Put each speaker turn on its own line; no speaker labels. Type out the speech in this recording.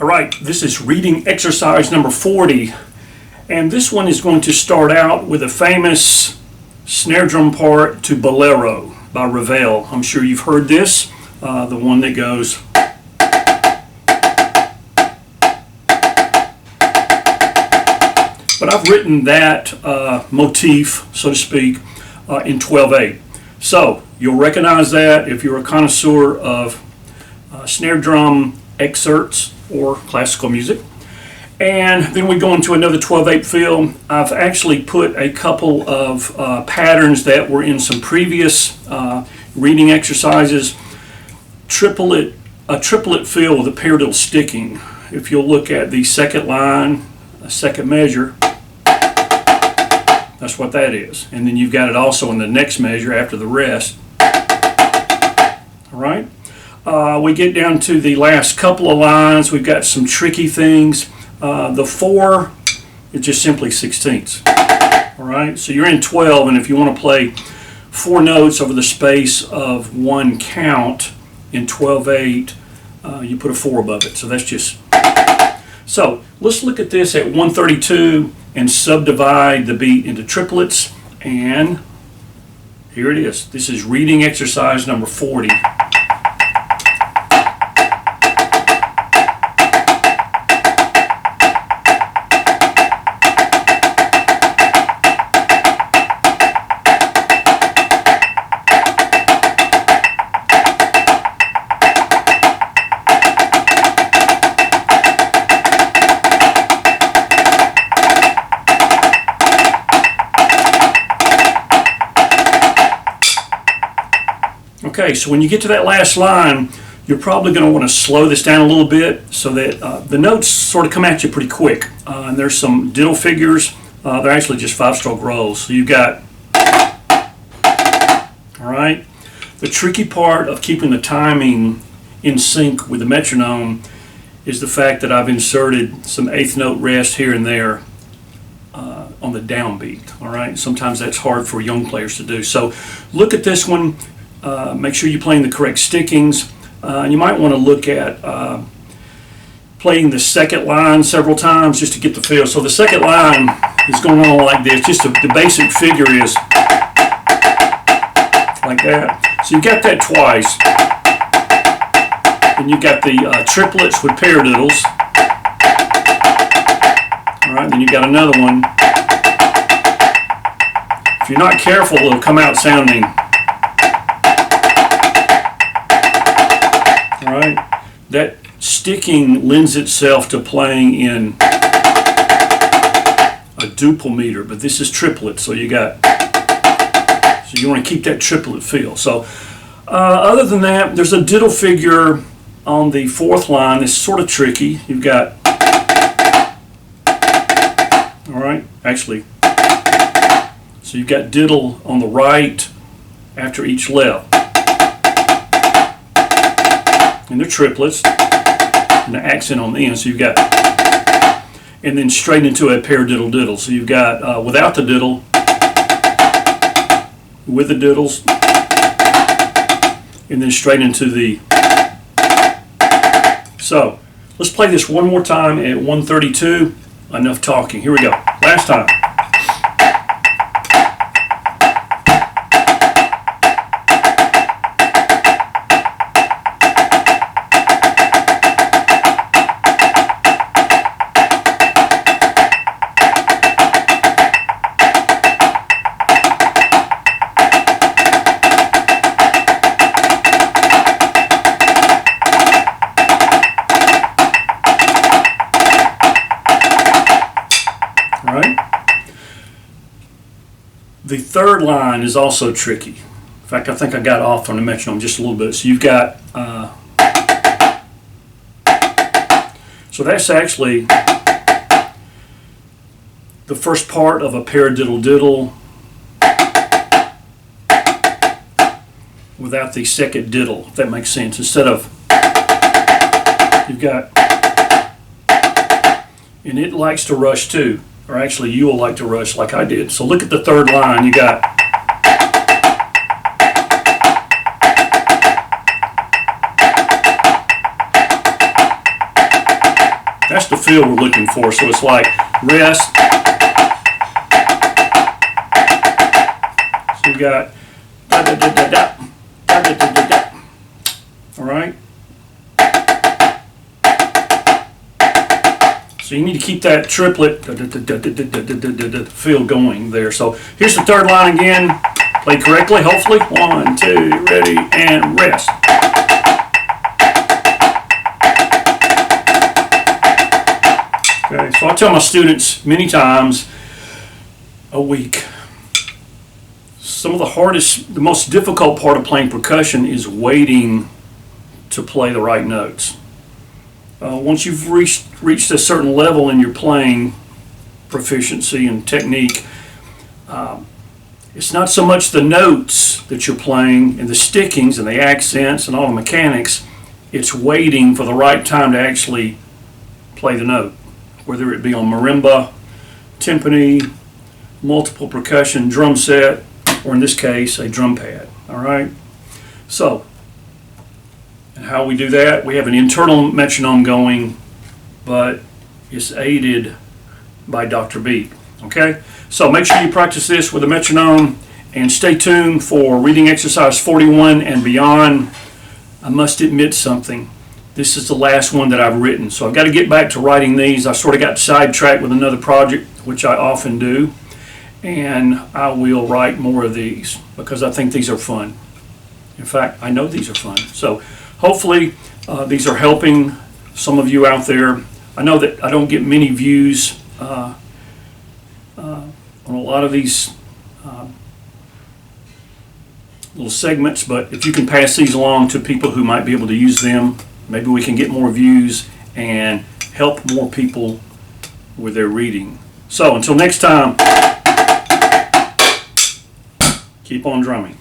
All right, this is reading exercise number 40, and this one is going to start out with a famous snare drum part to Bolero by Ravel. I'm sure you've heard this, the one that goes. But I've written that motif, so to speak, in 12/8. So you'll recognize that if you're a connoisseur of snare drum excerpts or classical music. And then we go into another 12/8 feel. I've actually put a couple of patterns that were in some previous reading exercises. A triplet feel with a paradiddle sticking. If you'll look at the second line, a second measure, that's what that is. And then you've got it also in the next measure after the rest. All right. We get down to the last couple of lines. We've got some tricky things. The 4 is just simply 16ths. All right. So you're in 12, and if you want to play 4 notes over the space of one count in 12/8, you put a 4 above it. So that's just. So let's look at this at 132 and subdivide the beat into triplets. And here it is. This is reading exercise number 40. Okay, so when you get to that last line, you're probably going to want to slow this down a little bit so that the notes sort of come at you pretty quick. And there's some diddle figures. They're actually just 5-stroke rolls. So you've got, all right, the tricky part of keeping the timing in sync with the metronome is the fact that I've inserted some 8th note rest here and there on the downbeat. All right, sometimes that's hard for young players to do. So look at this one. Make sure you're playing the correct stickings. You might want to look at playing the second line several times just to get the feel. So the second line is going on like this. Just the basic figure is like that. So you got that twice. And you got the triplets with paradiddles. All right, then you got another one. If you're not careful, it'll come out sounding. Right, that sticking lends itself to playing in a duple meter, but this is triplet, so you want to keep that triplet feel. So other than that, there's a diddle figure on the 4th line. It's sort of tricky. You've got, all right, actually, so you've got diddle on the right after each left. And they're triplets, and the accent on the end. So you've got, and then straight into a paradiddle diddle. So you've got without the diddle, with the diddles, and then straight into the. So let's play this one more time at 132. Enough talking. Here we go. Last time. The 3rd line is also tricky. In fact, I think I got off on the metronome just a little bit. So you've got, so that's actually the first part of a paradiddle diddle without the second diddle, if that makes sense. Instead of, you've got, and it likes to rush too. Or actually, you will like to rush like I did. So look at the 3rd line. You got That's the feel we're looking for. So it's like rest. So you got da da da da da da da da da da. All right. So you need to keep that triplet feel going there. So here's the third line again. Play correctly, hopefully. 1, 2, ready, and rest. Okay, so I tell my students many times a week, some of the hardest, the most difficult part of playing percussion is waiting to play the right notes. Once you've reached a certain level in your playing proficiency and technique, it's not so much the notes that you're playing and the stickings and the accents and all the mechanics, it's waiting for the right time to actually play the note, whether it be on marimba, timpani, multiple percussion, drum set, or in this case, a drum pad. All right? So, and how we do that, we have an internal metronome going, but it's aided by Dr. Beat. Okay? So make sure you practice this with a metronome and stay tuned for reading exercise 41 and beyond. I must admit something. This is the last one that I've written, so I've got to get back to writing these. I sort of got sidetracked with another project, which I often do, and I will write more of these because I think these are fun. In fact, I know these are fun. So hopefully these are helping some of you out there. I know that I don't get many views on a lot of these little segments, but if you can pass these along to people who might be able to use them, maybe we can get more views and help more people with their reading. So until next time, keep on drumming.